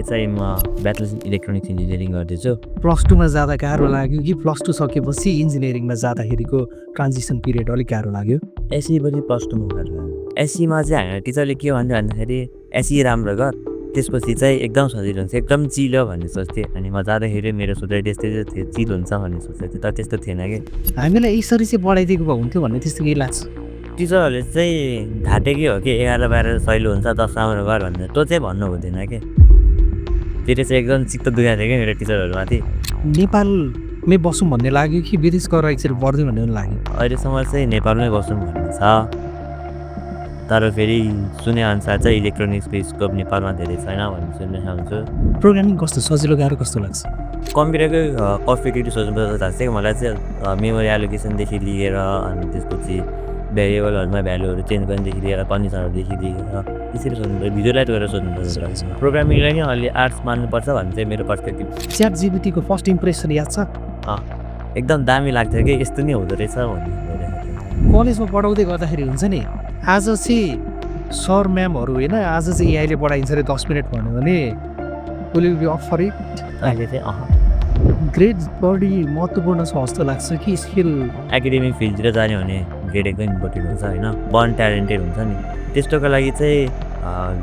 चाहिँ म bachelors in electronics engineering गर्दैछु। प्लस टूमा जाँदा गाह्रो लाग्यो कि प्लस टू सकेपछि इन्जिनियरिङमा जाँदाखेरिको ट्रान्जिसन पिरियड अलिक गाह्रो लाग्यो? एसईपछि प्लस टूमा गर्दा एसईमा चाहिँ हामीलाई टिचरले के भन्थ्यो भन्दाखेरि एसई राम्रो गर, त्यसपछि चाहिँ एकदम सजिलो हुन्छ, एकदम चिल हो भन्ने सोच्थेँ। अनि म जाँदाखेरि मेरो सोचाइ त्यस्तै थियो, चिल हुन्छ भन्ने सोचेको थिएँ, तर त्यस्तो थिएन कि। हामीलाई यसरी चाहिँ पढाइदिएको भए हुन्थ्यो भन्ने त्यस्तो केही लाग्छ? टिचरहरूले चाहिँ ढाँटेकै हो कि 11-12 सहिलो हुन्छ, 10 राम्रो गर भनेर, त्यो चाहिँ भन्नु हुँदैन कि। त्यसले चाहिँ एकदम चित्त दुखाएको थियो कि मेरो टिचरहरूमाथि। नेपालमै बसौँ भन्ने लाग्यो कि विदेश गएर एकचोटि पढ्दै भन्ने पनि लाग्यो? अहिलेसम्म चाहिँ नेपालमै बसौँ भन्ने छ, तर फेरि सुनेअनुसार चाहिँ इलेक्ट्रोनिक्सको स्कोप नेपालमा धेरै छैन भन्ने सुनिरहेको हुन्छु। प्रोग्रामिङ कस्तो सजिलो गाह्रो कस्तो लाग्छ? कम्प्युटरकै पर्सपेक्टिभ सोच्नुपर्छ चाहिँ मलाई चाहिँ मेमोरी एलोकेसनदेखि लिएर अनि त्यसपछि भेरिएबलहरूमा भ्यालुहरू चेन्ज गर्नेदेखि लिएर कन्डिसनहरूदेखि लिएर त्यसरी सोध्नुपर्छ, भिजुअलाइज गरेर सोध्नुपर्छ। प्रोग्रामिङलाई नै अलि आर्ट्स मान्नुपर्छ भन्ने चाहिँ मेरो पर्सपेक्टिभ। च्याट जिपिटीको फर्स्ट इम्प्रेसन याद छ? एकदम दामी लाग्थ्यो कि यस्तो नि हुँदो रहेछ भन्ने। कलेजमा पढाउँदै गर्दाखेरि हुन्छ नि, आज चाहिँ सर म्यामहरू होइन, आज चाहिँ एआईले पढाइन्छ अरे 10 मिनट भन्यो भने will be up for it? अहिले चाहिँ ग्रेड बढी महत्त्वपूर्ण छ जस्तो लाग्छ कि स्किल? एकाडेमिक फिल्डतिर जाने भने ग्रेड एकदम इम्पोर्टेन्ट हुन्छ होइन, बर्न ट्यालेन्टेड हुन्छ नि, त्यस्तोको लागि चाहिँ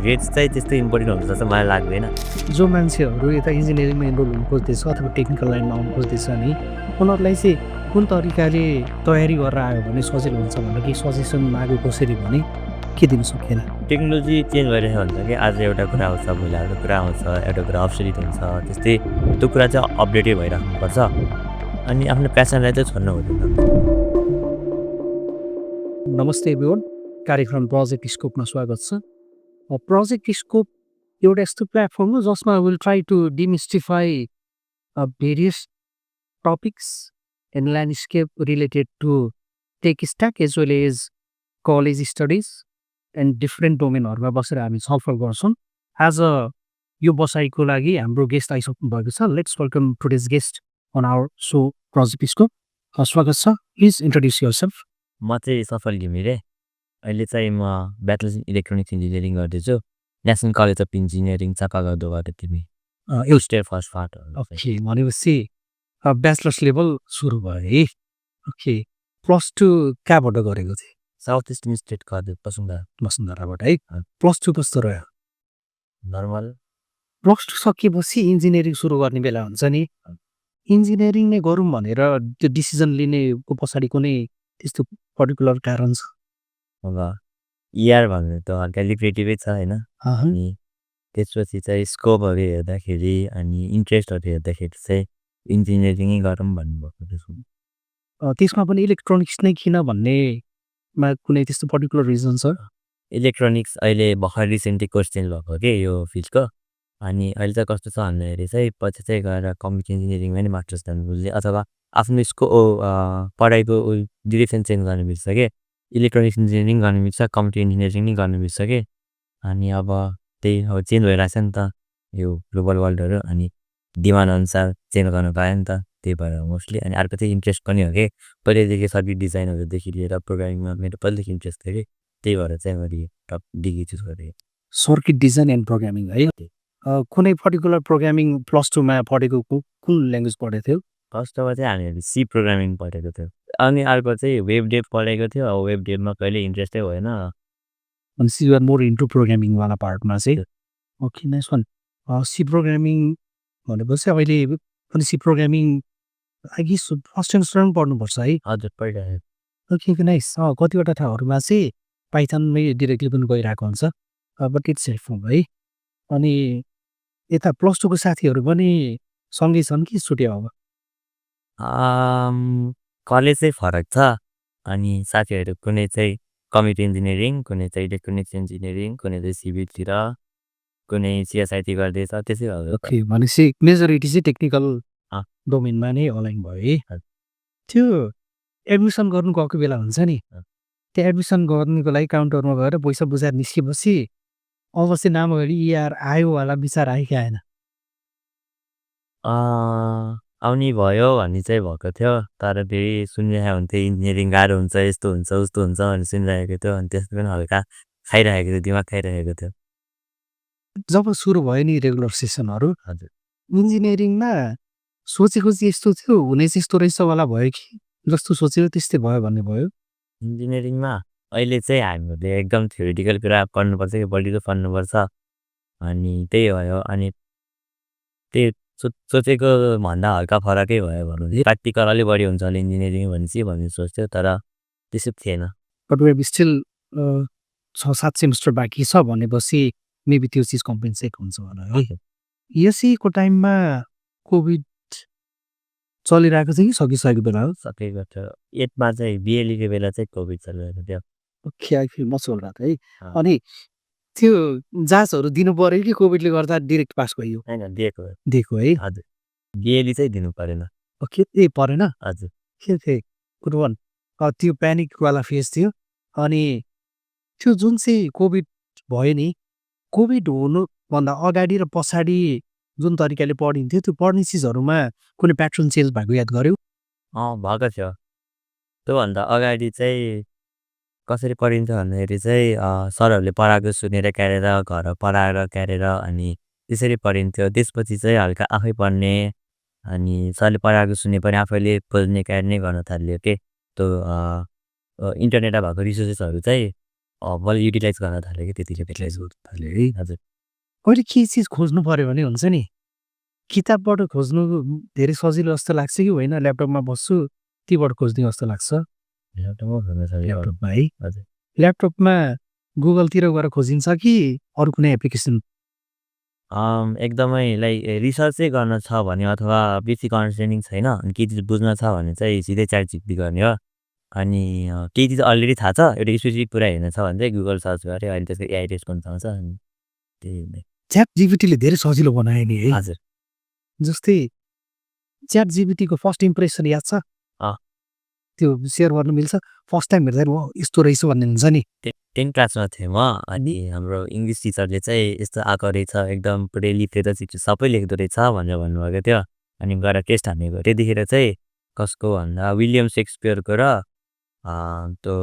ग्रेड्स चाहिँ त्यस्तो इम्पोर्टेन्ट हुन्छ जस्तो मलाई लाग्दैन। जो मान्छेहरू यता इन्जिनियरिङमा इनरोल हुनु खोज्दैछ अथवा टेक्निकल लाइनमा आउनु खोज्दैछ नि, उनीहरूलाई चाहिँ कुन तरिकाले तयारी गरेर आयो भने सजिलो हुन्छ भनेर केही सजेसन माग्यो कसरी भने के दिन सकेन? टेक्नोलोजी चेन्ज भइरहेको हुन्छ कि आज एउटा कुरा आउँछ, भोलि अर्को कुरा आउँछ, एउटा कुरा अब्सोल्युट हुन्छ, त्यस्तै त्यो कुरा चाहिँ अपडेटै भइराख्नुपर्छ अनि आफ्नो प्यासनलाई चाहिँ छोड्नु हुँदैन। नमस्ते एभ्रिवान, कार्यक्रम प्रोजेक्ट स्कोपमा स्वागत छ। प्रोजेक्ट स्कोप एउटा यस्तो प्लेटफर्म हो जसमा will try to demystify various topics and landscape related to tech stack as well as college studies and different डोमेनहरूमा बसेर हामी छलफल गर्छौँ। आज यो बसाइको लागि हाम्रो गेस्ट आइसक्नु भएको छ। Let's welcome today's guest on our so project scope. स्वागत छ, प्लिज इन्ट्रोड्युस योरसेल्फ। म चाहिँ सफल घिमिरे, अहिले चाहिँ म ब्याचलर्स इन इलेक्ट्रोनिक्स इन्जिनियरिङ गर्दैछु, नेसनल कलेज अफ इन्जिनियरिङ चापागाउँबाट। तिमी स्टेट फर्स्ट पार्ट। ओके, भनेपछि ब्याचलर्स लेभल सुरु भयो है। ओके, प्लस टू कहाँबाट गरेको थिएँ? साउथ इस्टर्न स्टेट कलेज वसुन्धराबाट है। प्लस टू कस्तो रह्यो? नर्मल। प्लस टू सकेपछि इन्जिनियरिङ सुरु गर्ने बेला हुन्छ नि, इन्जिनियरिङ नै गरौँ भनेर त्यो डिसिजन लिनेको पछाडि कुनै त्यस्तो पर्टिकुलर कारण छ? अब इआर भन्ने त हल्का लिक्रेटिभै छ होइन, अनि त्यसपछि चाहिँ स्कोपहरू हेर्दाखेरि अनि इन्ट्रेस्टहरू हेर्दाखेरि चाहिँ इन्जिनियरिङै गरौँ भन्नुभएको थियो। त्यसमा पनि इलेक्ट्रोनिक्स नै किन भन्नेमा कुनै त्यस्तो पर्टिकुलर रिजन छ? इलेक्ट्रोनिक्स अहिले भर्खर रिसेन्टली कोर्स चेन्ज भएको के यो फिल्डको, अनि अहिले चाहिँ कस्तो छ भन्दाखेरि चाहिँ पछि चाहिँ गएर कम्प्युटर इन्जिनियरिङमा नै मास्टर्स गर्नु बुझ्ने अथवा आफ्नो पढाइको डिरेक्सन चेन्ज गर्नु बिर्छ कि, इलेक्ट्रोनिक्स इन्जिनियरिङ गर्नु बिर्छ, कम्प्युटर इन्जिनियरिङ नै गर्नु बिर्छ कि। अनि अब त्यही अब चेन्ज भइरहेको छ नि त यो ग्लोबल वर्ल्डहरू, अनि डिमान्ड अनुसार चेन्ज गर्नु पायो नि त, त्यही भएर मोस्टली। अनि अर्को चाहिँ इन्ट्रेस्ट पनि हो कि, पहिल्यैदेखि सर्किट डिजाइनहरूदेखि लिएर प्रोग्रामिङमा मेरो पहिलेदेखि इन्ट्रेस्ट थियो कि, त्यही भएर चाहिँ मैले टप डिग्री चुज गरेँ। सर्किट डिजाइन एन्ड प्रोग्रामिङ है। कुनै पर्टिकुलर प्रोग्रामिङ प्लस टूमा पढेको कुन ल्याङ्ग्वेज पढेको थियो? फर्स्टमा चाहिँ हामीहरूले सी प्रोग्रामिङ पढेको थियो, अनि अर्को चाहिँ वेब डेभ पढेको थियो। अब वेब डेभमा कहिले इन्ट्रेस्टै भएन। अनि सी आर मोर इन्टु प्रोग्रामिङवाला पार्टमा चाहिँ। Okay, nice one. C programming भनेपछि अहिले पनि सी प्रोग्रामिङ लागि फर्स्ट सेमेस्टरमा पढ्नुपर्छ है? हजुर, पढिरहेको। Okay, nice. कतिवटा ठाउँहरूमा चाहिँ पाइथनमै डिरेक्टली पनि गइरहेको हुन्छ, बट इट्स हेल्पफुल है। अनि यता प्लस टूको साथीहरू पनि सँगै छन् कि छुट्यो? अब कलेज चाहिँ फरक छ, अनि साथीहरू कुनै चाहिँ कम्प्युटर इन्जिनियरिङ, कुनै चाहिँ इलेक्ट्रोनिक्स इन्जिनियरिङ, कुनै चाहिँ सिभिलतिर, कुनै सिएसआइटी गर्दैछ, त्यसै भयो। ओके, भनेपछि मेजोरिटी चाहिँ टेक्निकल डोमेनमा नै अलाइन भयो है। त्यो एडमिसन गर्नु गएको बेला हुन्छ नि, त्यो एडमिसन गर्नुको लागि काउन्टरमा गएर पैसा बुझाएर निस्केपछि अब चाहिँ नाम इआर आयो होला विचार आयो कि आएन? आउने भयो भन्ने चाहिँ भएको थियो, तर फेरि सुनिरहेको हुन्थ्यो इन्जिनियरिङ गाह्रो हुन्छ, यस्तो हुन्छ उस्तो हुन्छ भनेर सुनिरहेको थियो, अनि त्यस्तो पनि हल्का खाइरहेको थियो, दिमाग खाइरहेको थियो। जब सुरु भयो नि रेगुलर सेसनहरू हजुर। इन्जिनियरिङमा सोचेको चाहिँ यस्तो थियो हुने चाहिँ यस्तो रहेछ वाला भयो कि जस्तो सोचेको त्यस्तै भयो भन्ने भयो? इन्जिनियरिङमा अहिले चाहिँ हामीले एकदम थ्योरिटिकल कुरा पढ्नुपर्छ कि बढी पढ्नुपर्छ। अनि त्यही भयो। अनि त्यही सोचेको भन्दा हल्का फरकै भयो भनौँ। प्र्याक्टिकल अलिक बढी हुन्छ होला इन्जिनियरिङ भनेपछि भन्ने सोच्थ्यो तर त्यसो थिएन। But we have still 6-7 semester बाँकी छ भनेपछि मेबी त्यो चिज कम्पेन्सेट हुन्छ होला है। एसईको टाइममा कोभिड चलिरहेको थियो कि सकिसकेको बेला हो? सकेको थियो। 8मा चाहिँ बिएलीको बेला चाहिँ कोभिड चलिरहेको थियो। Okay I feel much old है। अँ। अनि त्यो जाँचहरू दिनु पर्यो कि कोभिडले गर्दा डिरेक्ट पास भयो? होइन दिएको हो। दिएको है? हजुर। बिएली चाहिँ दिनु परेन। ओके ए परेन? हजुर। के थिए गुड वान। त्यो प्यानिकवाला फेज थियो। अनि त्यो जुन चाहिँ कोभिड भयो नि कोभिड हुनुभन्दा अगाडि र पछाडि जुन तरिकाले पढिन्थ्यो त्यो पढ्ने चिजहरूमा कुनै प्याटर्न चेन्ज भएको याद गर्यो? भएको थियो। त्योभन्दा अगाडि चाहिँ कसरी पढिन्थ्यो भन्दाखेरि चाहिँ सरहरूले पढाएको सुनेर क्यारेर घर पढाएर क्यारेर अनि त्यसरी पढिन्थ्यो। त्यसपछि चाहिँ हल्का आफै पढ्ने अनि सरले पढाएको सुने पनि आफैले खोज्ने क्यार्ने गर्न थाल्यो के। त्यो इन्टरनेटमा भएको रिसोर्सेसहरू चाहिँ मैले युटिलाइज गर्न थालेँ कि त्यतिखेर युटिलाइज गर्न थालेँ है। हजुर। अहिले के चिज खोज्नु पर्यो भने हुन्छ नि किताबबाट खोज्नु धेरै सजिलो जस्तो लाग्छ कि होइन ल्यापटपमा बस्छु तीबाट खोज्ने जस्तो लाग्छ? ल्यापटपमा खोज्न सजिलो। ल्यापटपमा है? हजुर। ल्यापटपमा गुगलतिर गएर खोजिन्छ कि अरू कुनै एप्लिकेसन? एकदमै रिसर्चै गर्न छ भने अथवा बेसिक अन्डरस्ट्यान्डिङ छैन अनि केही चिज बुझ्न छ भने चाहिँ सिधै च्याटजिपिटी गर्ने हो। अनि केही चिज अलरेडी थाहा छ एउटा स्पेसिफिक कुरा हेर्न छ भने चाहिँ गुगल सर्च गऱ्यो। अहिले त्यसको एआई रेस्पोन्स आउँछ अनि त्यही नै। च्याट जिपिटीले धेरै सजिलो बनायो नि है? हजुर। जस्तै च्याट जिपिटीको फर्स्ट इम्प्रेसन याद छ? अँ। त्यो सेयर गर्नु मिल्छ? फर्स्ट टाइम हेर्दा ओ यस्तो रहेछ भन्ने हुन्छ नि? 10 क्लासमा थिएँ म अनि हाम्रो इङ्ग्लिस टिचरले चाहिँ यस्तो आएको रहेछ एकदम पुरै लेखेर सबै लेख्दो रहेछ भनेर भन्नुभएको थियो। अनि गएर टेस्ट हानेको। त्यतिखेर चाहिँ कसको भन्दा विलियम सेक्सपियरको र त्यो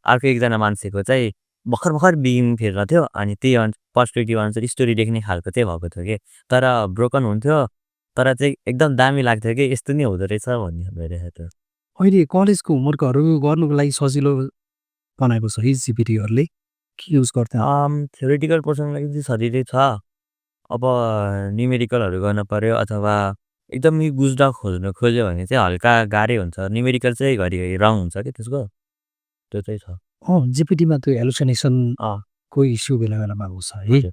अर्को एकजना मान्छेको चाहिँ भर्खर बिगिनिङ फेजमा थियो। अनि त्यही पर्सपेक्टिभ अनुसार स्टोरी लेख्ने खालको चाहिँ भएको थियो कि तर ब्रोकन हुन्थ्यो तर चाहिँ एकदम दामी लाग्थ्यो कि यस्तो नि हुँदो रहेछ भन्ने भइरहेको थियो। अहिले कलेजको होमवर्कहरू गर्नुको लागि सजिलो बनाएको छ है जिपिटीहरूले के युज गर्थ्यो? थ्योरिटिकल पोर्सनको लागि चाहिँ सजिलै छ। अब न्युमेरिकलहरू गर्न पर्यो अथवा एकदमै बुझ्न खोज्यो भने चाहिँ हल्का गाह्रै हुन्छ। न्युमेरिकल चाहिँ घरिघरि रङ हुन्छ कि त्यसको त्यो चाहिँ छ। जिपिटीमा त्यो हेलुसिनेसन अँ। को इस्यु बेला बेलामा आउँछ है। हजुर।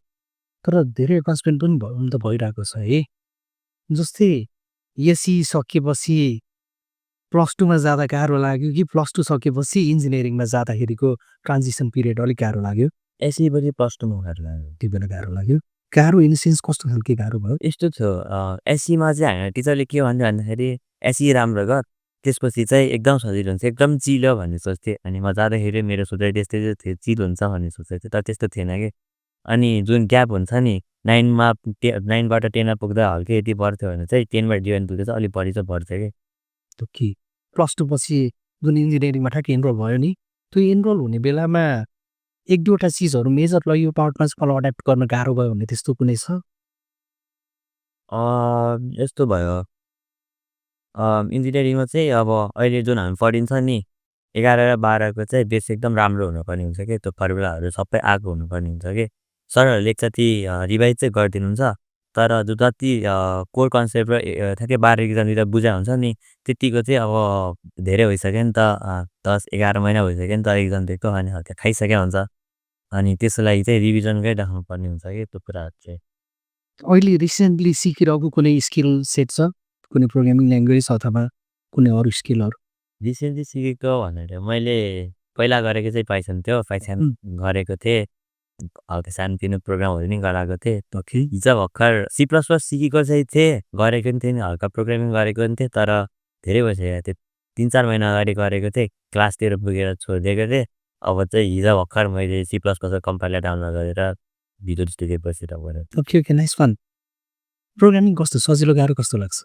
तर धेरै एडभान्समेन्ट पनि हुन त भइरहेको छ है। जस्तै एसई सकेपछि प्लस टूमा जाँदा गाह्रो लाग्यो कि प्लस टू सकेपछि इन्जिनियरिङमा जाँदाखेरिको ट्रान्जिसन पिरियड अलिक गाह्रो लाग्यो? एसईपछि प्लस टूमा गाह्रो लाग्यो। त्यो बेला गाह्रो लाग्यो? गाह्रो इन सेन्स कस्तो खालके गाह्रो भयो? यस्तो थियो एसईमा चाहिँ हाम्रो टिचरले के भन्थ्यो भन्दाखेरि एसई राम्रो गर त्यसपछि चाहिँ एकदम सजिलो हुन्छ एकदम चिल हो भन्ने सोच्थेँ। अनि म जाँदाखेरि मेरो सोचाइ त्यस्तै चाहिँ थियो चिल हुन्छ भन्ने सोचेको थिएँ तर त्यस्तो थिएन कि। अनि जुन ग्याप हुन्छ नि 9बाट 10मा पुग्दा हल्कै यति बढ्थ्यो भने चाहिँ 10बाट 11 पुग्दा चाहिँ अलिक बढी चाहिँ बढ्थ्यो कि। त्यो कि प्लस टू पछि जुन इन्जिनियरिङमा ठ्याक्कै इनरोल भयो नि त्यो इनरोल हुने बेलामा एक दुईवटा चिजहरू मेजर ल यो पार्टमा चाहिँ मलाई एड्याप्ट गर्न गाह्रो भयो भन्ने त्यस्तो कुनै छ? यस्तो भयो इन्जिनियरिङमा चाहिँ अब अहिले जुन हामी पढिन्छ नि 11 र 12को चाहिँ बेस एकदम राम्रो हुनुपर्ने हुन्छ कि त्यो फर्मुलाहरू सबै आएको हुनुपर्ने हुन्छ कि सरहरूले एकचोटि रिभाइज चाहिँ गरिदिनुहुन्छ तर जो जति कोर कन्सेप्ट र ठ्याक्कै 12 एक्जाम दिँदा बुझाइ हुन्छ नि त्यतिको चाहिँ अब धेरै भइसक्यो नि त 10-11 महिना भइसक्यो नि त एक्जाम दिएको अनि हल्का खाइसक्यो हुन्छ। अनि त्यसको लागि चाहिँ रिभिजनकै राख्नुपर्ने हुन्छ कि त्यो कुराहरू चाहिँ। अहिले रिसेन्टली सिकिरहेको कुनै स्किल सेट छ? कुनै प्रोग्रामिङ ल्याङ्ग्वेज अथवा कुनै अरू स्किलहरू? रिसेन्टली सिकेको भनेर मैले पहिला गरेको चाहिँ पाइथन थियो। पाइथन गरेको थिएँ। हल्का सानोतिनो प्रोग्रामहरू नि गराएको थिएँ। ओके। हिजो भर्खर सी प्लस प्लस सिकेको चाहिँ थिएँ गरेको पनि थिएँ नि हल्का प्रोग्रामिङ गरेको पनि थिएँ तर धेरै भइसक्यो त्यो 3-4 महिना अगाडि गरेको थिएँ क्लासतिर पुगेर छोडिदिएको थिएँ। अब चाहिँ हिजो भर्खर मैले C plus plus compiler download गरेर भिजुअल स्टुडियो बसेर गरेँ। Okay okay nice fun. Programming कस्तो सजिलो गाह्रो कस्तो लाग्छ?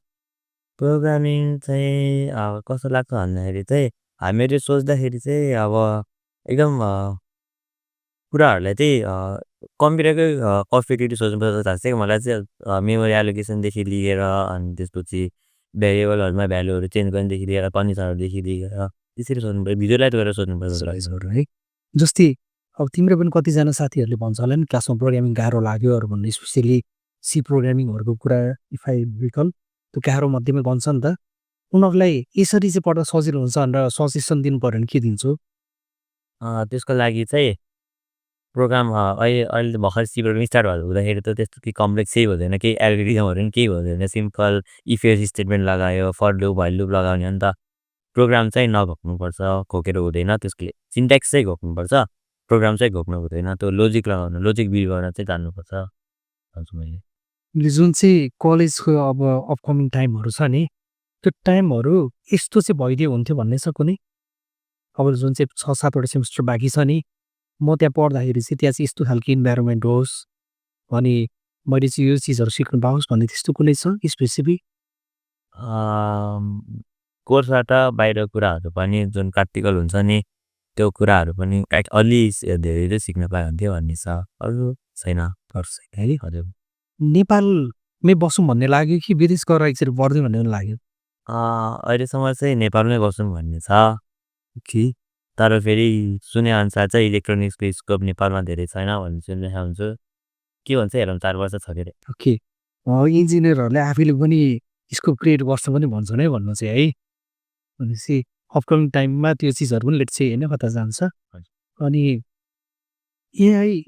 प्रोग्रामिङ चाहिँ कस्तो लाग्छ भन्दाखेरि चाहिँ हामीले सोच्दाखेरि चाहिँ अब एकदम कुराहरूलाई चाहिँ कम्प्युटरकै पर्सपेक्टिभ सोच्नुपर्छ चाहिँ मलाई चाहिँ मेमोरी एलोकेसनदेखि लिएर अनि त्यसपछि भेरिएबलहरूमा भ्यालुहरू चेन्ज गर्नेदेखि लिएर कन्डिसनहरूदेखि लिएर त्यसरी सोच्नुपर्छ भिजुअलाइज गरेर सोच्नुपर्छ जस्तो लाग्छ। सुरु है जस्तै अब तिम्रो पनि कतिजना साथीहरूले भन्छ होला नि क्लासमा प्रोग्रामिङ गाह्रो लाग्योहरू भन्ने स्पेसली सी प्रोग्रामिङहरूको कुरा इफ आई रिकल त्यो गाह्रो मध्येमा भन्छ नि त उनीहरूलाई यसरी चाहिँ पढ्दा सजिलो हुन्छ भनेर सजेसन दिनु पऱ्यो भने के दिन्छु? त्यसको लागि चाहिँ प्रोग्राम अहिले त भर्खर सी प्रोग्रामिङ स्टार्ट भएको हुँदाखेरि त त्यस्तो केही कम्प्लेक्स केही हुँदैन, केही एल्गोरिदमहरू पनि केही हुँदैन, सिम्पल इफ एल्स स्टेटमेन्ट लगायो, फर लुप, व्हाइल लुप लगाउने हो नि त। प्रोग्राम चाहिँ नघोक्नुपर्छ, घोकेर हुँदैन, त्यसले सिन्ट्याक्स चाहिँ घोक्नुपर्छ, प्रोग्राम चाहिँ घोक्नु हुँदैन, त्यो लोजिक लगाउनु, लोजिक बिल्ड गर्न चाहिँ जान्नुपर्छ भन्छु मैले। जुन चाहिँ कलेजको अब अपकमिङ टाइमहरू छ नि त्यो टाइमहरू यस्तो चाहिँ भइदियो हुन्थ्यो भन्ने छ कुनै? अब जुन चाहिँ 6-7 वटा सेमिस्टर बाँकी छ नि म त्यहाँ पढ्दाखेरि चाहिँ त्यहाँ चाहिँ यस्तो खालको इन्भाइरोमेन्ट होस् अनि मैले चाहिँ यो चिजहरू सिक्नु पाओस् भन्ने त्यस्तो कुनै छ स्पेसिफिक? कोर्सबाट बाहिर कुराहरू पनि जुन प्र्याक्टिकल हुन्छ नि त्यो कुराहरू पनि अलि धेरै चाहिँ सिक्न पायो हुन्थ्यो भन्ने छ, अरू छैन है हजुर। नेपालमै बसौँ भन्ने लाग्यो कि विदेश गएर एकचोटि पढ्दिउँ भन्ने पनि लाग्यो? अहिलेसम्म चाहिँ नेपालमै बसौँ भन्ने छ कि तर फेरि सुनेअनुसार चाहिँ इलेक्ट्रोनिक्सको स्कोप नेपालमा धेरै छैन भन्ने सुनिरहेको हुन्छु, के भन्छ हेरौँ 4 वर्ष छ के अरे। ओके इन्जिनियरहरूले आफैले पनि स्कोप क्रिएट गर्छ पनि भन्छन् है भन्नु चाहिँ है भनेपछि अपकमिङ टाइममा त्यो चिजहरू पनि लेट चाहिँ होइन कता जान्छ अनि एआई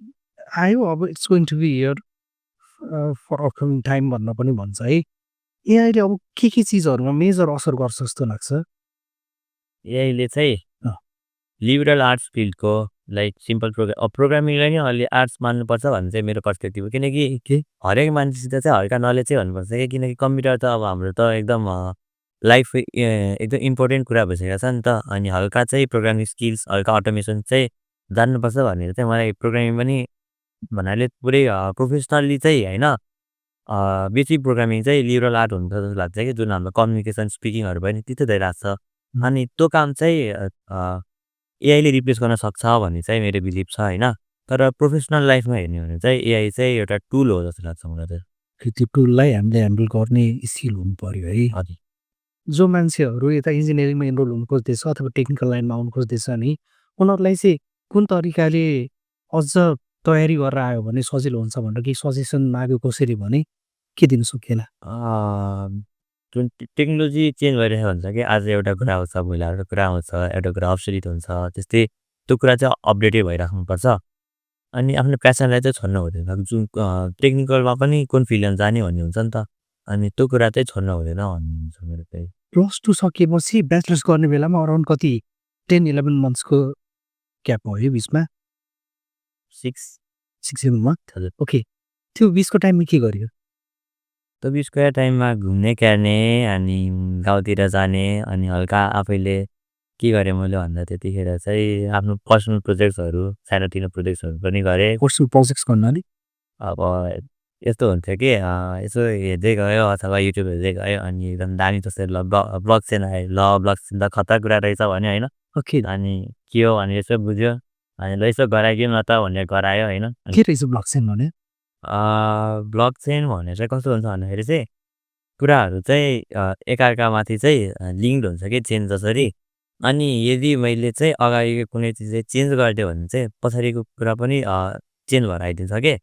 आयो अब it's going to be here for upcoming time भन्न पनि भन्छ है एआईले अब के चिजहरूमा मेजर असर गर्छ जस्तो लाग्छ? एआईले चाहिँ लिबरल आर्ट्स फिल्डको लाइक सिम्पल प्रोग्रामिङलाई नै अलि आर्ट्स मान्नुपर्छ भन्ने चाहिँ मेरो पर्सपेक्टिभ हो, किनकि हरेक मान्छेसित चाहिँ हल्का नलेज चाहिँ भन्नुपर्छ कि किनकि कम्प्युटर त अब हाम्रो त एकदम लाइफ एकदम इम्पोर्टेन्ट कुरा भइसकेको छ नि त। अनि हल्का चाहिँ प्रोग्रामिङ स्किल्स हल्का अटोमेसन चाहिँ जान्नुपर्छ भनेर चाहिँ मलाई प्रोग्रामिङ पनि भन्नाले पुरै प्रोफेसनल्ली चाहिँ होइन बेसिक प्रोग्रामिङ चाहिँ लिबरल आर्ट हुन्छ जस्तो लाग्छ कि जुन हाम्रो कम्युनिकेसन स्पिकिङहरू भयो नि त्यस्तो धेरै लाग्छ। अनि त्यो काम चाहिँ एआईले रिप्लेस गर्न सक्छ भन्ने चाहिँ मेरो बिलिभ छ होइन, तर प्रोफेसनल लाइफमा हेर्ने हो भने चाहिँ एआई चाहिँ एउटा टुल हो जस्तो लाग्छ मलाई चाहिँ। त्यो टुललाई हामीले ह्यान्डल गर्ने स्किल हुनु पऱ्यो है। हजुर जो मान्छेहरू यता इन्जिनियरिङमा इनरोल हुनु खोज्दैछ अथवा टेक्निकल लाइनमा आउनु खोज्दैछ नि उनीहरूलाई चाहिँ कुन तरिकाले अझ तयारी गरेर आयो भने सजिलो हुन्छ भनेर केही सजेसन माग्यो कसरी भने के दिन सकिएला? जुन टेक्नोलोजी चेन्ज भइरहेको हुन्छ कि आज एउटा कुरा आउँछ भोलि अर्को कुरा आउँछ, एउटा कुरा अब्सोल्युट हुन्छ, त्यस्तै त्यो कुरा चाहिँ अपडेटेड भइराख्नुपर्छ। अनि आफ्नो प्यासनलाई चाहिँ छोड्नु हुँदैन, जुन टेक्निकलमा पनि कुन फिल्डमा जाने भन्ने हुन्छ नि त, अनि त्यो कुरा चाहिँ छोड्नु हुँदैन भन्ने हुन्छ मेरो चाहिँ। +2 सकिएपछि ब्याचलर्स गर्ने बेलामा अराउन्ड कति 10-11 मन्थ्सको ग्याप भयो है बिचमा? 6-7 मन्थ हजुर। ओके त्यो बिचको टाइममा के गर्यो? त्यो बिचको टाइममा घुम्ने क्यार्ने अनि गाउँतिर जाने अनि हल्का आफैले के गरेँ मैले भन्दा त्यतिखेर चाहिँ आफ्नो पर्सनल प्रोजेक्ट्सहरू सानोतिनो प्रोजेक्ट्सहरू पनि गरेँ। पर्सनल प्रोजेक्ट्स गर्नाले अब यस्तो हुन्थ्यो कि यसो हेर्दै गयो अथवा युट्युब हेर्दै गयो अनि एकदम दामी जस्तै ल ब्लग चेन आयो, ल ब्लग चेन त खतरा कुरा रहेछ भन्यो होइन। ओके अनि के हो भने यसो बुझ्यो अनि ल यसो गराइदिउँ न त भनेर गरायो होइन। के रहेछ ब्लकचेन भने? ब्लक चेन भने चाहिँ कस्तो हुन्छ भन्दाखेरि चाहिँ कुराहरू चाहिँ एकअर्कामाथि चाहिँ लिङ्क्ड हुन्छ कि चेन जसरी। अनि यदि मैले चाहिँ अगाडिको कुनै चिज चाहिँ चेन्ज गरिदियो भने चाहिँ पछाडिको कुरा पनि चेन्ज भएर आइदिन्छ कि।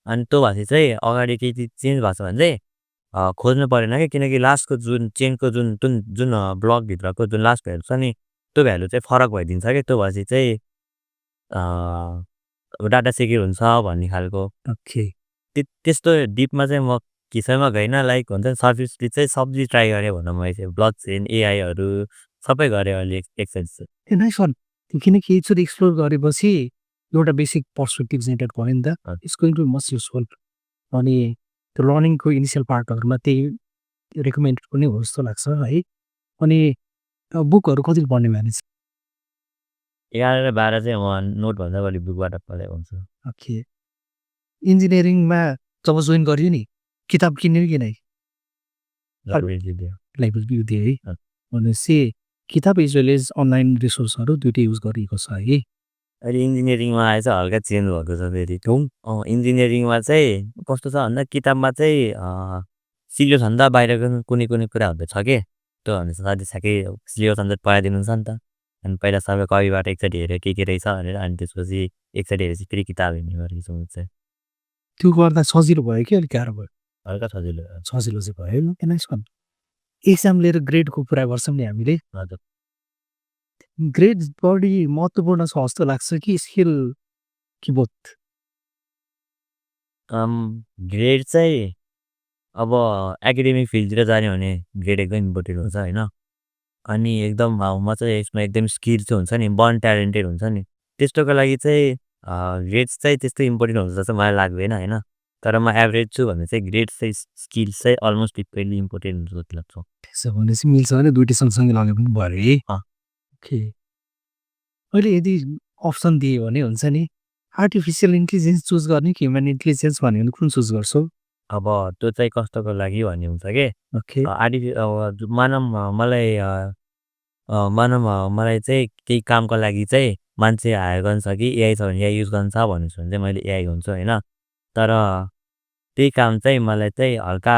अनि त्यो भएपछि चाहिँ अगाडि केही चिज चेन्ज भएको छ भने चाहिँ खोज्नु परेन कि किनकि लास्टको जुन चेनको जुन जुन जुन ब्लकभित्रको जुन लास्ट भ्यालु छ नि त्यो भ्यालु चाहिँ फरक भइदिन्छ कि। त्यो भएपछि चाहिँ डाटा सेक्युर हुन्छ भन्ने खालको। ओके त्यस्तो डिपमा चाहिँ म किसैमा गइनँ, लाइक हुन्छ नि सर्भिसले चाहिँ सब्जी ट्राई गरेँ भनौँ मैले चाहिँ ब्लक चेन एआईहरू सबै गरेँ अहिले एकचोटि चाहिँ। ए नाइस वान किनकि एकचोटि एक्सप्लोर गरेपछि एउटा बेसिक पर्सपेक्टिभ जेनेरेट भयो नि त it's going to be must useful. अनि त्यो लर्निङको इनिसियल पार्टहरूमा त्यही रेकमेन्डेड पनि हो जस्तो लाग्छ है। अनि बुकहरू कति पढ्ने मानिस? 11 र 12 चाहिँ म नोटभन्दा बढी बुकबाट पढेको हुन्छु। ओके इन्जिनियरिङमा जब जोइन गरियो नि किताब किन्यो कि नै? लाइब्रेरी दियो है भनेपछि किताब एज वेल एज अनलाइन रिसोर्सहरू दुइटै युज गरिएको छ है। अहिले इन्जिनियरिङमा आएछ हल्का चेन्ज भएको छ फेरि। इन्जिनियरिङमा चाहिँ कस्तो छ भन्दा किताबमा चाहिँ सिलेबसभन्दा बाहिरको कुनै कुराहरू त छ के। त्यो भनेपछि साथी ठ्याक्कै सिलेबस अनुसार पढाइदिनुहुन्छ नि त। अनि पहिला सबै कपीबाट एकचोटि हेऱ्यो के रहेछ भनेर अनि त्यसपछि एकचोटि हेरेपछि फेरि किताब हेर्ने गरेको छु म चाहिँ। त्यो गर्दा सजिलो भयो कि अलिक गाह्रो भयो? हल्का सजिलो भयो। सजिलो चाहिँ भयो नि नाइस वान। एक्जाम लिएर ग्रेडको कुरा गर्छौँ नि हामीले। हजुर। ग्रेड बढी महत्त्वपूर्ण छ जस्तो लाग्छ कि स्किल कि बोथ? ग्रेड चाहिँ अब एकाडेमिक फिल्डतिर जाने भने ग्रेड एकदम इम्पोर्टेन्ट हुन्छ होइन। अनि एकदम म चाहिँ यसमा एकदम स्किल चाहिँ हुन्छ नि, बर्न ट्यालेन्टेड हुन्छ नि। त्यस्तोको लागि चाहिँ ग्रेड्स चाहिँ त्यस्तो इम्पोर्टेन्ट हुन्छ जस्तो मलाई लाग्दैन होइन। तर म एभरेज छु भने चाहिँ ग्रेड्स चाहिँ स्किल्स चाहिँ अलमोस्ट इक्वली इम्पोर्टेन्ट हुन्छ जस्तो लाग्छ। त्यसो भनेपछि मिल्छ भने दुइटै सँगसँगै लगे पनि भयो है। अँ। ओके। अहिले यदि अप्सन दियो भने हुन्छ नि आर्टिफिसियल इन्टेलिजेन्स चुज गर्ने कि ह्युमन इन्टेलिजेन्स भन्यो भने कुन चुज गर्छौ? अब त्यो चाहिँ कस्तोको लागि भन्ने हुन्छ के। ओके। मलाई चाहिँ केही कामको लागि चाहिँ मान्छे हायर गर्नु छ कि एआई छ भने एआई युज गर्नु छ भन्नु छ भने चाहिँ मैले एआई हुन्छु होइन। तर त्यही काम चाहिँ मलाई चाहिँ हल्का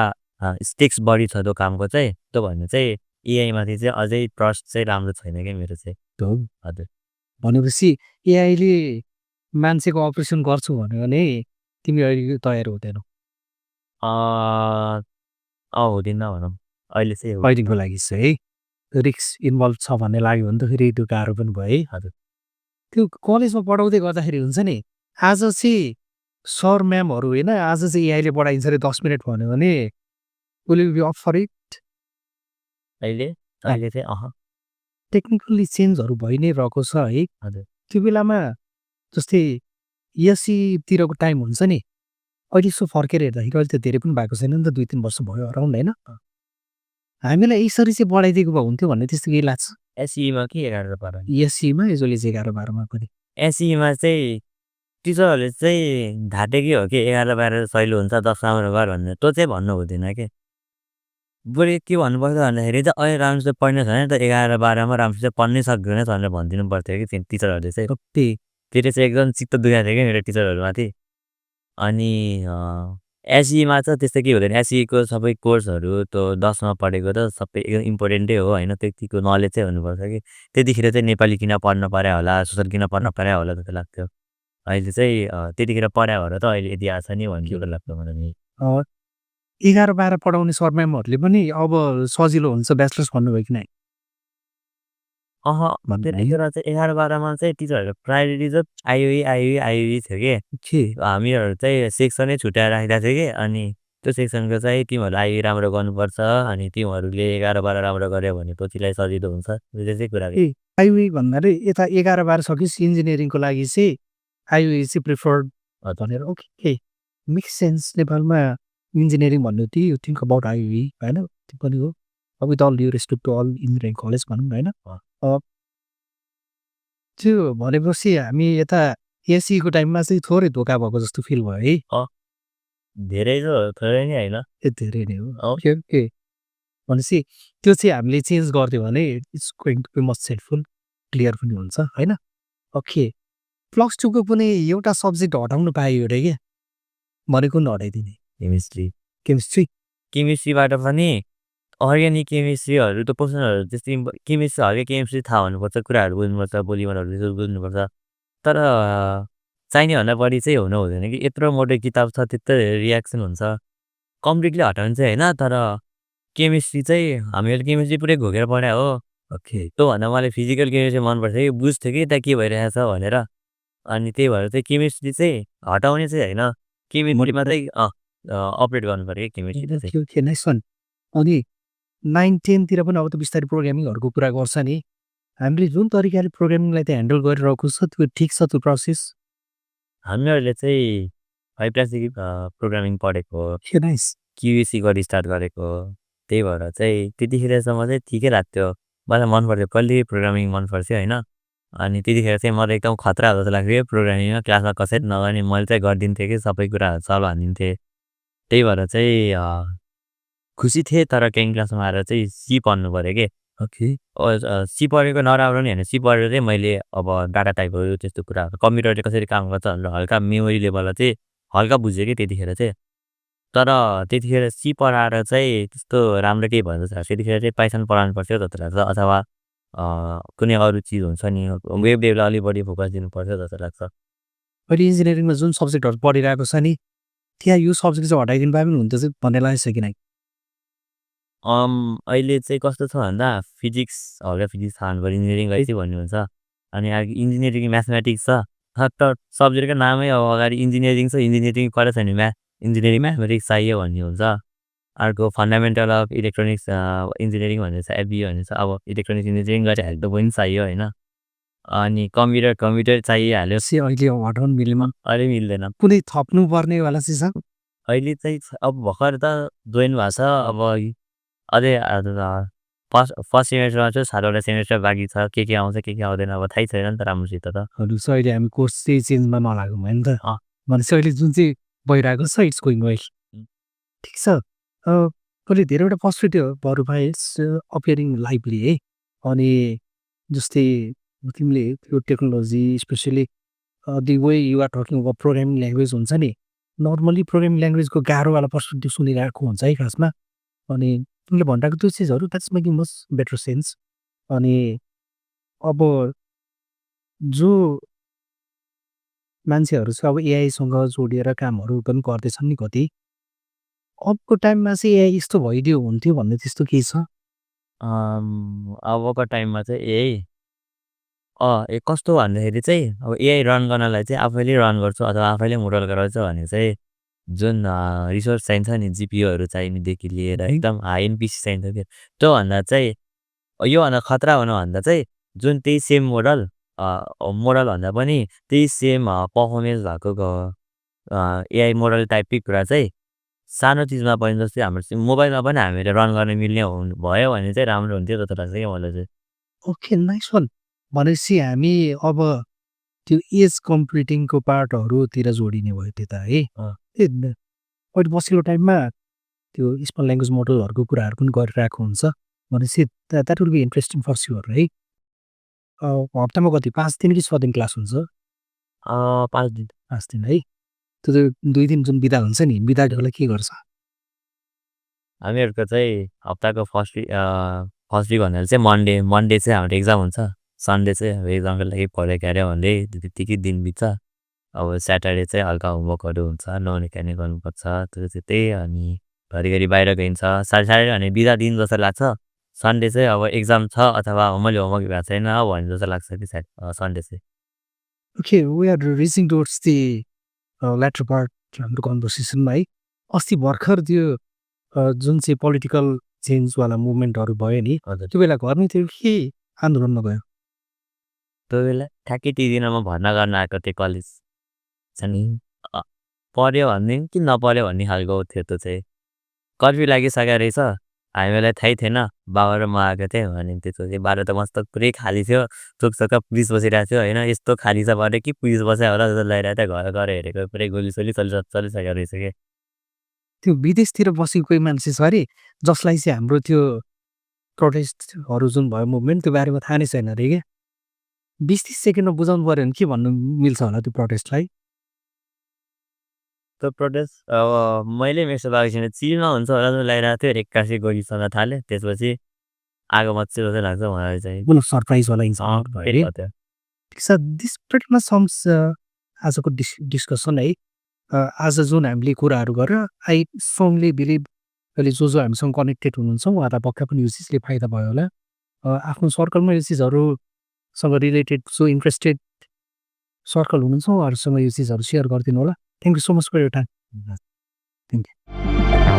स्टेक्स बढी छ त्यो कामको चाहिँ, त्यो भन्ने चाहिँ एआईमाथि चाहिँ अझै ट्रस्ट चाहिँ राम्रो छैन क्या मेरो चाहिँ। हो। हजुर। भनेपछि एआईले मान्छेको अपरेसन गर्छु भन्यो भने तिमी अहिले तयार हुँदैनौ? हुँदिनँ भनौँ। अहिले चाहिँ पहिलेको लागि चाहिँ है रिस्क इन्भल्भ छ भन्ने लाग्यो भने त फेरि त्यो गाह्रो पनि भयो है। हजुर। त्यो कलेजमा पढाउँदै गर्दाखेरि हुन्छ नि आज चाहिँ सर म्यामहरू होइन आज चाहिँ एआईले पढाइन्छ अरे 10 मिनट भन्यो भने will you be up for it? अहिले अहिले चाहिँ टेक्निकली चेन्जहरू भइ नै रहेको छ है। हजुर। त्यो बेलामा जस्तै एससीतिरको टाइम हुन्छ नि अहिले यसो फर्केर हेर्दाखेरि अहिले त धेरै पनि भएको छैन नि त 2-3 वर्ष भयो अराउन्ड होइन? हामीलाई यसरी चाहिँ बढाइदिएको भए हुन्थ्यो भन्ने त्यस्तो केही लाग्छ? एसईमा कि 11 र 12? एससीमा यसोले चाहिँ 11-12मा पनि। एसईमा चाहिँ टिचरहरूले चाहिँ ढाँटेकै हो कि 11-12 सहिलो हुन्छ 10 राम्रो गर भनेर, त्यो चाहिँ भन्नु हुँदैन के। बरु के भन्नुपर्छ भन्दाखेरि चाहिँ अहिले राम्रोसित पढ्ने छ भने त 11-12मा राम्रोसित पढ्नै सक्दैन भनेर भनिदिनु पर्थ्यो कि टिचरहरूले चाहिँ। फेरि चाहिँ एकदम चित्त दुखेको थियो क्या मेरो टिचरहरूमाथि। अनि एसईमा चाहिँ त्यस्तो केही हुँदैन। एसईको सबै कोर्सहरू त्यो 10मा पढेको त सबै एकदम इम्पोर्टेन्टै हो होइन, त्यतिको नलेज चाहिँ हुनुपर्छ कि। त्यतिखेर चाहिँ नेपाली किन पढ्न पर्यो होला, सोसल किन पढ्न पर्यो होला जस्तो लाग्थ्यो। अहिले चाहिँ त्यतिखेर पढायो भएर त अहिले यति आएको छ नि भन्ने जस्तो लाग्छ मलाई। 11-12 पढाउने सर म्यामहरूले पनि अब सजिलो हुन्छ ब्याचलर्स भन्नुभयो कि नै? त्यतिखेर चाहिँ 11-12मा चाहिँ टिचरहरूको प्रायोरिटी चाहिँ आइओई थियो कि। हामीहरू चाहिँ सेक्सनै छुट्याएर राखेको थियो कि। अनि त्यो सेक्सनको चाहिँ तिमीहरू आइओई राम्रो गर्नुपर्छ, अनि तिमीहरूले 11-12 राम्रो गर्यो भने पछिलाई सजिलो हुन्छ, त्यो चाहिँ कुरा। आइओई भन्नाले यता 11-12 सकेपछि इन्जिनियरिङको लागि चाहिँ आइओई चाहिँ प्रिफर्ड भनेर। Okay make sense. नेपालमा इन्जिनियरिङ भन्नु यु थिङ्क अबाउट आइओई होइन? त्यो पनि हो। With all due respect to all engineering college भनौँ होइन। त्यो भनेपछि हामी यता एससीको टाइममा चाहिँ थोरै धोका भएको जस्तो फिल भयो है। धेरै त थोरै नै होइन, धेरै नै हो। ओके ओके भनेपछि त्यो चाहिँ हामीले चेन्ज गरिदियो भने it's going to be much helpful, clear पनि हुन्छ होइन। ओके +2को पनि एउटा सब्जेक्ट हटाउनु पायो अरे क्या, भनेको नि हटाइदिने? केमिस्ट्रीबाट पनि अर्ग्यानिक केमिस्ट्रीहरू त पोर्सनहरू त्यस्तै केमिस्ट्री हल्का केमिस्ट्री थाहा हुनुपर्छ, कुराहरू बुझ्नुपर्छ, पोलिमरहरू बुझ्नुपर्छ। तर चाहिने भन्दा बढी चाहिँ हुनु हुँदैन कि। यत्रो मोटो किताब छ, त्यत्रो रियाक्सन हुन्छ, कम्प्लिटली हटाउनु चाहिँ होइन। तर केमिस्ट्री चाहिँ हामीले केमिस्ट्री पुरै घोकेर पढायो हो। ओके त्योभन्दा मलाई फिजिकल केमिस्ट्री मनपर्छ कि, बुझ्थ्यो कि त्यहाँ के भइरहेछ भनेर। अनि त्यही भएर चाहिँ केमिस्ट्री चाहिँ हटाउने चाहिँ होइन, केमिस्ट्रीमा चाहिँ अपरेट गर्नु पऱ्यो कि केमिस्ट्री चाहिँ। अनि 9-10तिर पनि अब त बिस्तारै प्रोग्रामिङहरूको कुरा गर्छ नि, हामीले जुन तरिकाले प्रोग्रामिङलाई त ह्यान्डल गरिरहेको छ त्यो ठिक छ त्यो प्रोसेस? हामीहरूले चाहिँ 5 क्लासदेखि प्रोग्रामिङ पढेको, क्युएसीबाट स्टार्ट गरेको। त्यही भएर चाहिँ त्यतिखेरसम्म चाहिँ ठिकै लाग्थ्यो, मलाई मनपर्थ्यो, कहिलेदेखि प्रोग्रामिङ मनपर्थ्यो होइन। अनि त्यतिखेर चाहिँ मलाई एकदम खतरा जस्तो लाग्थ्यो प्रोग्रामिङमा, क्लासमा कसैले नगर्ने मैले चाहिँ गरिदिन्थेँ कि सबै कुराहरू सल्भ हानिदिन्थेँ। त्यही भएर चाहिँ खुसी थिएँ। तर केही क्लासमा आएर चाहिँ सी पढ्नु पऱ्यो कि, ओके। सी पढेको नराम्रो नि होइन, सी पढेर चाहिँ मैले अब डाटा टाइपहरू त्यस्तो कुराहरू कम्प्युटरले कसरी काम गर्छ भनेर हल्का मेमोरी लेभलमा चाहिँ हल्का बुझेँ कि त्यतिखेर चाहिँ। तर त्यतिखेर सी पढाएर चाहिँ त्यस्तो राम्रो केही भएन जस्तो लाग्छ। त्यतिखेर चाहिँ पाइथन पढाउनु पर्थ्यो जस्तो लाग्छ अथवा कुनै अरू चिज हुन्छ नि वेब डेभलाई अलिक बढी फोकस दिनुपर्थ्यो जस्तो लाग्छ। अहिले इन्जिनियरिङमा जुन सब्जेक्टहरू पढिरहेको छ नि, त्यहाँ यो सब्जेक्ट चाहिँ हटाइदिनु भए पनि हुन्थ्यो चाहिँ भन्ने लागेको छ कि नै? अहिले चाहिँ कस्तो छ भन्दा फिजिक्स हल्का फिजिक्स खानुपर्यो इन्जिनियरिङलाई चाहिँ भन्नुहुन्छ। अनि इन्जिनियरिङ म्याथमेटिक्स छ। तर सब्जेक्टको नामै अब अगाडि इन्जिनियरिङ छ, इन्जिनियरिङ पढेको छैन इन्जिनियरिङ म्याथमेटिक्स चाहियो भन्ने हुन्छ। अर्को फन्डामेन्टल अफ इलेक्ट्रोनिक्स इन्जिनियरिङ भन्ने छ, एफबी भन्ने छ। अब इलेक्ट्रोनिक्स इन्जिनियरिङ गरेर त पनि चाहियो होइन। अनि कम्प्युटर चाहिहाल्यो। से अहिले हटाउनु मिलेमा अहिले मिल्दैन। कुनै थप्नुपर्नेवाला चिज छ? अहिले चाहिँ अब भर्खर त जोइन भएको छ। अब अझै फर्स्ट फर्स्ट सेमेस्टरमा चाहिँ 7वटा सेमेस्टर बाँकी छ। के आउँछ के आउँदैन अब थाहै छैन नि त राम्रोसित त। भनेपछि अहिले हामी कोर्स चाहिँ चेन्जमा नलागौँ होइन त? अँ। भनेपछि अहिले जुन चाहिँ भइरहेको छ इट्स गोइङ वेल। ठिक छ। अहिले धेरैवटा पर्सपेक्टिभहरू भए अपियरिङ लाइभली है। अनि जस्तै तिमीले त्यो technology specially the way you are talking about programming language हुन्छ नि, नर्मली प्रोग्रामिङ ल्याङ्ग्वेजको गाह्रोवाला पर्सपेक्टिभ सुनिरहेको हुन्छ है खासमा। अनि तिमीले भनिरहेको त्यो चिजहरू that's making much better sense. अनि अब जो मान्छेहरू चाहिँ अब एआईसँग जोडिएर कामहरू पनि गर्दैछन् नि कति, अबको टाइममा चाहिँ एआई यस्तो भइदियो हुन्थ्यो भन्ने त्यस्तो केही छ? अबको टाइममा चाहिँ कस्तो भन्दाखेरि चाहिँ अब एआई रन गर्नलाई चाहिँ आफैले रन गर्छु अथवा आफैले मोडल गराउँछ भने चाहिँ जुन रिसोर्स चाहिन्छ नि जिपियूहरू चाहिनेदेखि लिएर एकदम हाई एन्ड पिसी चाहिन्छ क्या। त्योभन्दा चाहिँ योभन्दा खतरा हुनुभन्दा चाहिँ जुन त्यही सेम मोडलभन्दा पनि त्यही सेम पर्फर्मेन्स भएको एआई मोडल टाइपकै कुरा चाहिँ सानो चिजमा पनि जस्तै हाम्रो मोबाइलमा पनि हामीले रन गर्न मिल्ने भयो भने चाहिँ राम्रो हुन्थ्यो जस्तो लाग्छ क्या मलाई चाहिँ। Okay, nice one. भनेपछि हामी अब त्यो एज कम्प्युटिङको पार्टहरूतिर जोडिने भयो त्यता है। अहिले पछिल्लो टाइममा त्यो स्मल ल्याङ्ग्वेज मोडलहरूको कुराहरू पनि गरिरहेको हुन्छ। भनेपछि that will be interesting for sure है। हप्तामा कति 5 दिन कि 6 दिन क्लास हुन्छ? 5 दिन। 5 दिन है। त्यो 2 दिन जुन बिदा हुन्छ नि, बिदा ढोला के गर्छ? हामीहरूको चाहिँ हप्ताको फर्स्ट विक भन्नाले चाहिँ मन्डे चाहिँ हाम्रो एक्जाम हुन्छ। सन्डे चाहिँ अब एक्जामको लागि पढेको अरे भन्दै त्यतिकै दिन बित्छ। अब स्याटरडे चाहिँ हल्का होमवर्कहरू हुन्छ, नलेखाने गर्नुपर्छ त्यो चाहिँ त्यही। अनि घरिघरि बाहिर गइन्छ। साढे भने बिदा दिन जस्तो लाग्छ। सन्डे चाहिँ अब एक्जाम छ अथवा मैले होमवर्क भएको छैन भने जस्तो लाग्छ कि सन्डे चाहिँ। Okay, we are reaching towards the later part हाम्रो कन्भर्सेसनमा है। अस्ति भर्खर त्यो जुन चाहिँ पोलिटिकल चेन्जवाला मुभमेन्टहरू भयो नि, हजुर। त्यो बेला घरमै थियो के आन्दोलनमा गयो? त्यो बेला ठ्याक्कै त्यो दिन म भर्ना गर्न आएको थिएँ कलेज। अनि पढ्यो भन्ने कि नपढ्यो भन्ने खालको थियो त्यो चाहिँ। कर्फ्यू लागिसकेको रहेछ। हामीलाई थाहै थिएन। बाबा र म आएको थिएँ अनि त्यसपछि बाटो त मस्त पुरै खाली थियो। चोकचोक पुलिस बसिरहेको थियो होइन। यस्तो खाली छ बाटो कि पुलिस बस्यो होला जस्तो लागिरहेको थियो। घर गएर हेरेको पुरै गोलीसोली चलिसकेको रहेछ कि। त्यो विदेशतिर बसेको कोही मान्छे छ अरे जसलाई चाहिँ हाम्रो त्यो प्रोटेस्टहरू जुन भयो मुभमेन्ट त्यो बारेमा थाहा नै छैन अरे क्या। 20-30 सेकेन्डमा बुझाउनु पऱ्यो भने के भन्नु मिल्छ होला त्यो प्रोटेस्टलाई? त्यो प्रोटेस्ट अब मैले मेसो भएको छैन। चिलमा हुन्छ होला जस्तो लागिरहेको थियो। एक्कासी गोली चल्न थाल्यो। त्यसपछि आगो मच्यो जस्तो लाग्छ मलाई चाहिँ। कुन सरप्राइजवाला इन्सिडेन्ट भयो त्यही अरे। हो त्यो। ठिक छ, दिस प्रिटी मच सम्स आजको डिस्कसन है। आज जुन हामीले कुराहरू गरेर आई स्ट्रङली बिलिभ अहिले जो हामीसँग कनेक्टेड हुनुहुन्छ उहाँलाई पक्का पनि यो चिजले फाइदा भयो होला। आफ्नो सर्कलमा यो चिजहरूसँग रिलेटेड जो इन्ट्रेस्टेड सर्कल हुनुहुन्छ उहाँहरूसँग यो चिजहरू सेयर गरिदिनु होला। Thank you so much for your time. Thank you.